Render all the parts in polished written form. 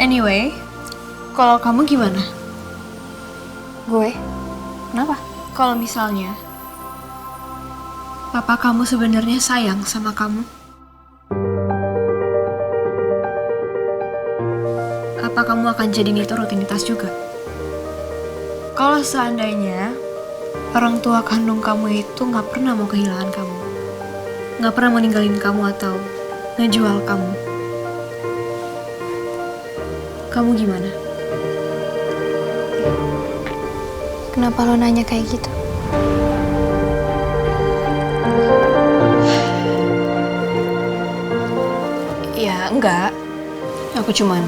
Anyway, kalau kamu gimana? Gue? Kenapa? Kalau misalnya papa kamu sebenarnya sayang sama kamu, apa kamu akan jadiin itu rutinitas juga? Kalau seandainya orang tua kandung kamu itu gak pernah mau kehilangan kamu, gak pernah mau ninggalin kamu atau ngejual kamu, kamu gimana? Kenapa lo nanya kayak gitu? Ya enggak, aku cuman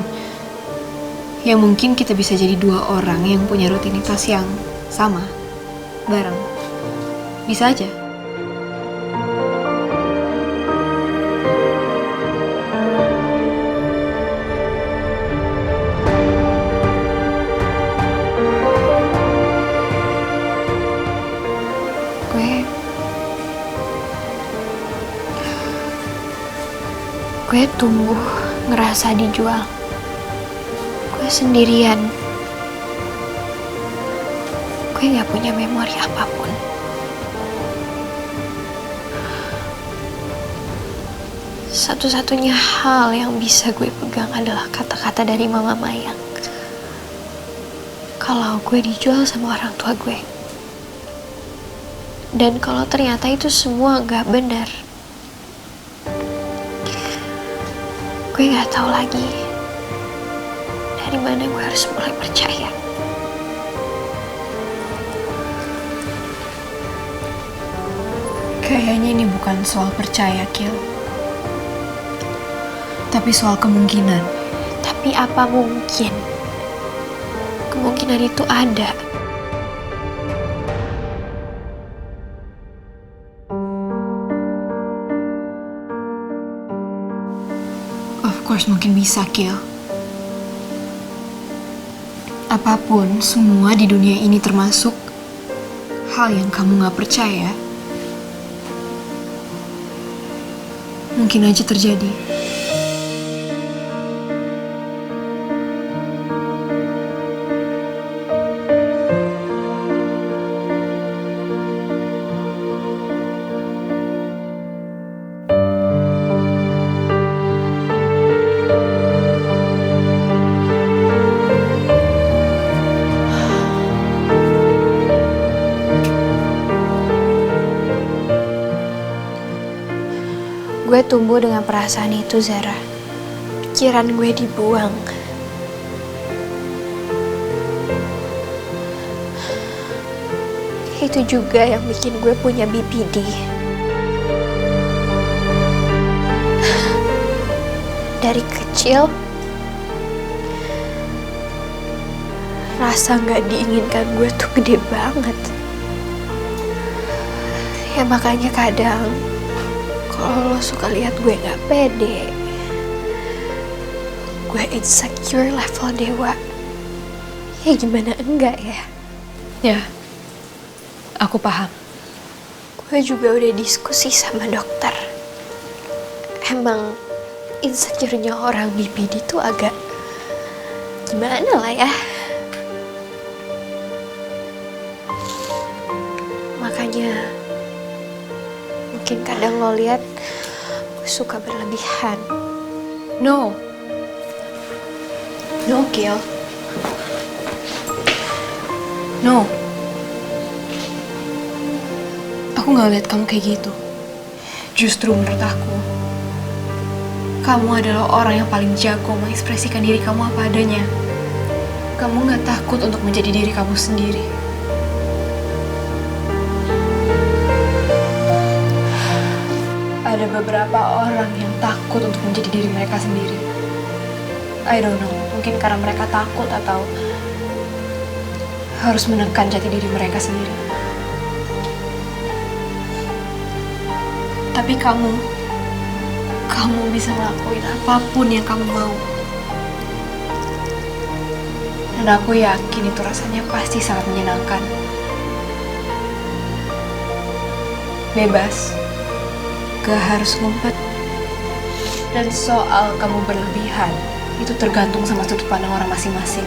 ya mungkin kita bisa jadi dua orang yang punya rutinitas yang sama, bareng. Bisa aja. Gue tumbuh ngerasa dijual. Gue sendirian. Gue gak punya memori apapun. Satu-satunya hal yang bisa gue pegang adalah kata-kata dari Mama Mayang. Kalau gue dijual sama orang tua gue. Dan kalau ternyata itu semua gak benar. Gue gak tahu lagi dari mana gue harus mulai percaya. Kayaknya ini bukan soal percaya, Kil. Tapi soal kemungkinan. Tapi apa mungkin? Kemungkinan itu ada. Of course mungkin bisa, Kil. Apapun, semua di dunia ini termasuk hal yang kamu gak percaya, mungkin aja terjadi. Gue tumbuh dengan perasaan itu, Zara. Pikiran gue dibuang. Itu juga yang bikin gue punya BPD. Dari kecil, rasa gak diinginkan gue tuh gede banget. Ya makanya kadang kalau lo suka lihat gue gak pede, gue insecure level dewa, ya gimana enggak ya? Ya, aku paham. Gue juga udah diskusi sama dokter. Emang insecure-nya orang BPD tuh agak gimana lah ya. Makanya mungkin kadang lo lihat gue suka berlebihan. No, Gil. No. Aku gak lihat kamu kayak gitu. Justru menurut aku, kamu adalah orang yang paling jago mengekspresikan diri kamu apa adanya. Kamu gak takut untuk menjadi diri kamu sendiri. Ada beberapa orang yang takut untuk menjadi diri mereka sendiri. I don't know, mungkin karena mereka takut atau harus menekan jati diri mereka sendiri. Tapi kamu bisa ngelakuin apapun yang kamu mau. Dan aku yakin itu rasanya pasti sangat menyenangkan. Bebas. Gak harus ngumpet. Dan soal kamu berlebihan, itu tergantung sama sudut pandang orang masing-masing.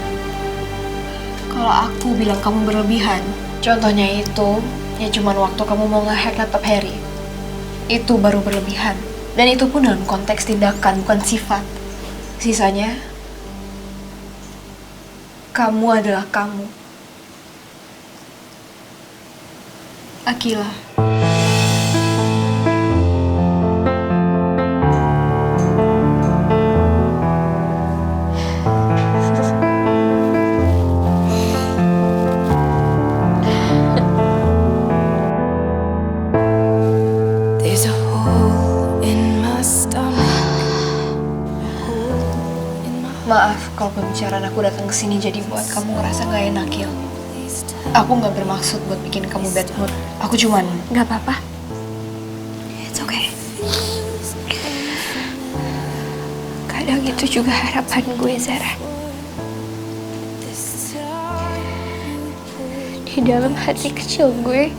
Kalau aku bilang kamu berlebihan, contohnya itu, ya cuman waktu kamu mau nge-hack laptop Harry. Itu baru berlebihan. Dan itu pun dalam konteks tindakan, bukan sifat. Sisanya, kamu adalah kamu. Akila. There's a hole in my stomach. Maaf kalau pembicaraan aku datang ke sini jadi buat kamu ngerasa gak enak, Gil. Aku gak bermaksud buat bikin kamu bad mood. Aku cuman... Gak apa-apa. It's okay. Kadang itu juga harapan gue, Zara. Di dalam hati kecil gue,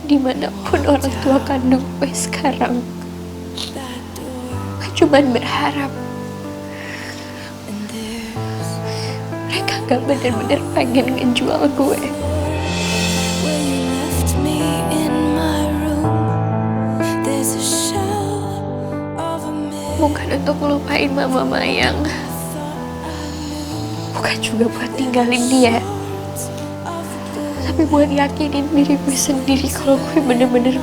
dimanapun orang tua kandung gue sekarang, gue cuman berharap mereka gak bener-bener pengen ngejual gue. Where you left me in my room. There's a shell of a minute. Bukan untuk ngelupain Mama Mayang, bukan juga buat tinggalin dia, tapi buat yakinin diri gue sendiri kalau gue bener-bener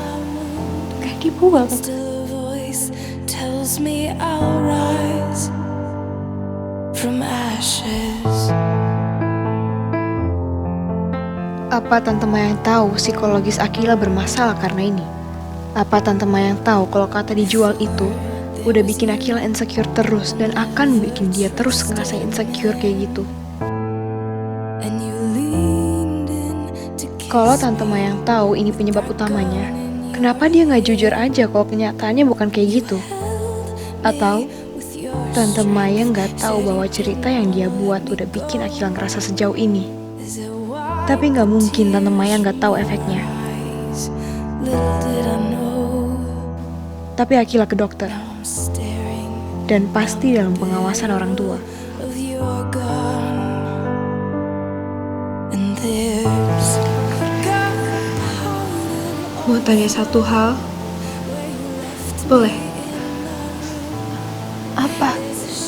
gak dibuang. Still a voice tells me I'll rise from ashes. Apa Tante Mayang tahu psikologis Akila bermasalah karena ini? Apa Tante Mayang tahu kalau kata dijual itu udah bikin Akila insecure terus dan akan bikin dia terus ngerasa insecure kayak gitu? And you leaned in to kiss Kalau Tante Mayang tahu ini penyebab utamanya, kenapa dia nggak jujur aja kalau kenyataannya bukan kayak gitu? Atau with your Tante Mayang nggak tahu bahwa cerita yang dia buat udah bikin Akila ngerasa sejauh ini? Is it wise? Tapi nggak mungkin Tante Mayang nggak tahu efeknya. Little did I know. Tapi Akila ke dokter, I'm staring dan pasti dalam pengawasan orang tua. of your gun. And there's Mau tanya satu hal? Boleh? Apa?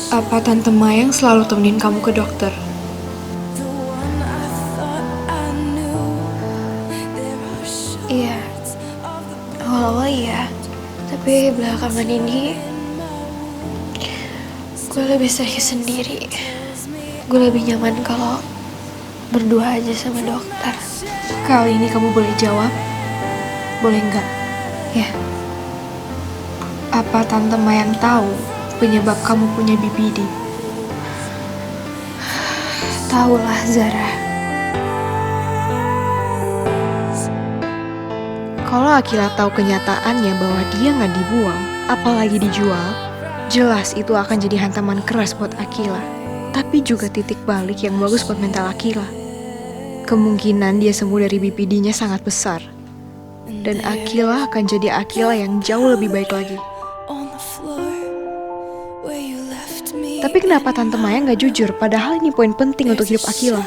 Apa Tante Mayang selalu temenin kamu ke dokter? the one I thought I knew. There are Iya, awal-awal iya, tapi belakangan ini gue lebih sering sendiri. Gue lebih nyaman kalau berdua aja sama dokter. Kali ini kamu boleh jawab? Boleh nggak? Ya, Apa Tante Mayang tahu penyebab kamu punya BPD? tahulah Zara. Kalau Akila tahu kenyataannya bahwa dia nggak dibuang, apalagi dijual, jelas itu akan jadi hantaman keras buat Akila. Tapi juga titik balik yang bagus buat mental Akila. Kemungkinan dia sembuh dari BPD-nya sangat besar. Dan Akila akan jadi Akila yang jauh lebih baik lagi. on the floor where you left me. Tapi kenapa Tante Maya nggak jujur? Padahal ini poin penting untuk hidup Akila.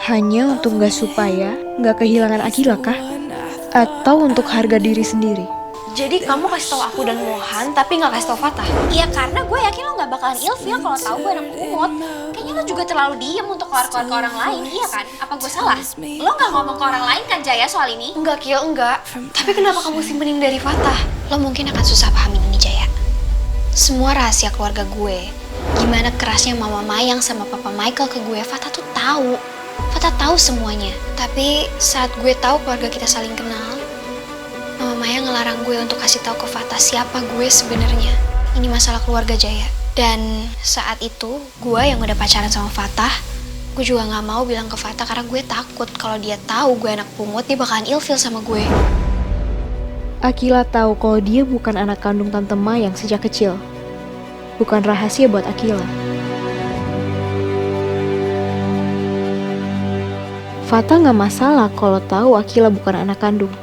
Hanya untuk nggak supaya nggak kehilangan Akila kah? Atau untuk harga diri sendiri? Jadi kamu kasih tahu aku dan Mohan tapi nggak kasih tahu Fatah? Iya karena gue yakin lo nggak bakalan ilfil kalau tahu gue anak kumut. Kayaknya lo juga terlalu diem untuk keluar-keluar ke orang lain, iya kan? Apa gue salah? Lo nggak ngomong ke orang lain kan Jaya soal ini? Enggak, Kil, enggak. Tapi kenapa kamu simpenin dari Fatah? Lo mungkin akan susah pahamin ini, Jaya. Semua rahasia keluarga gue, gimana kerasnya Mama Mayang sama Papa Michael ke gue, Fatah tuh tahu. Fatah tahu semuanya. Tapi saat gue tahu keluarga kita saling kenal, Mama Maya ngelarang gue untuk kasih tahu ke Fatah siapa gue sebenarnya. Ini masalah keluarga, Jaya. Dan saat itu, gue yang udah pacaran sama Fatah, gue juga gak mau bilang ke Fatah karena gue takut kalau dia tahu gue anak pungut, dia bakalan ilfil sama gue. Akila tahu kalau dia bukan anak kandung Tante Mayang sejak kecil. Bukan rahasia buat Akila. Fatah nggak masalah kalau tahu Akila bukan anak kandung.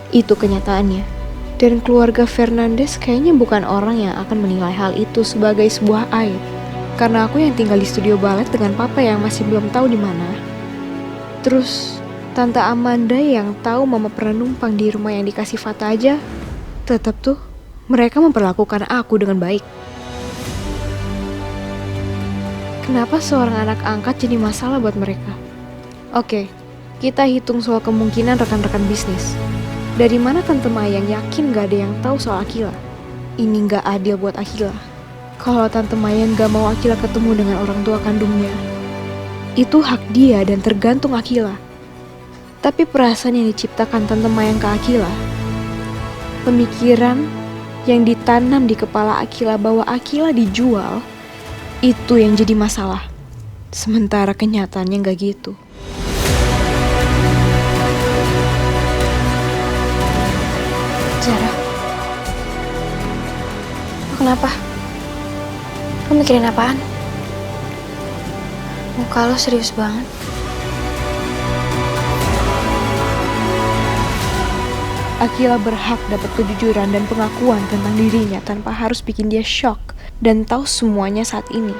Itu kenyataannya. Dan keluarga Fernandes kayaknya bukan orang yang akan menilai hal itu sebagai sebuah aib. Karena aku yang tinggal di studio balet dengan papa yang masih belum tahu di mana. Terus Tante Amanda yang tahu mama pernah numpang di rumah yang dikasih Fata aja, tetap tuh mereka memperlakukan aku dengan baik. Kenapa seorang anak angkat jadi masalah buat mereka? Oke, kita hitung soal kemungkinan rekan-rekan bisnis. Dari mana Tante Mayang yakin gak ada yang tahu soal Akila? Ini gak adil buat Akila. Kalau Tante Mayang gak mau Akila ketemu dengan orang tua kandungnya, itu hak dia dan tergantung Akila. Tapi perasaan yang diciptakan Tante Mayang ke Akila, pemikiran yang ditanam di kepala Akila bahwa Akila dijual, itu yang jadi masalah. Sementara kenyataannya gak gitu. Zara, lo kenapa? Lo mikirin apaan? Muka lo serius banget. Akila berhak dapat kejujuran dan pengakuan tentang dirinya tanpa harus bikin dia shock dan tahu semuanya saat ini.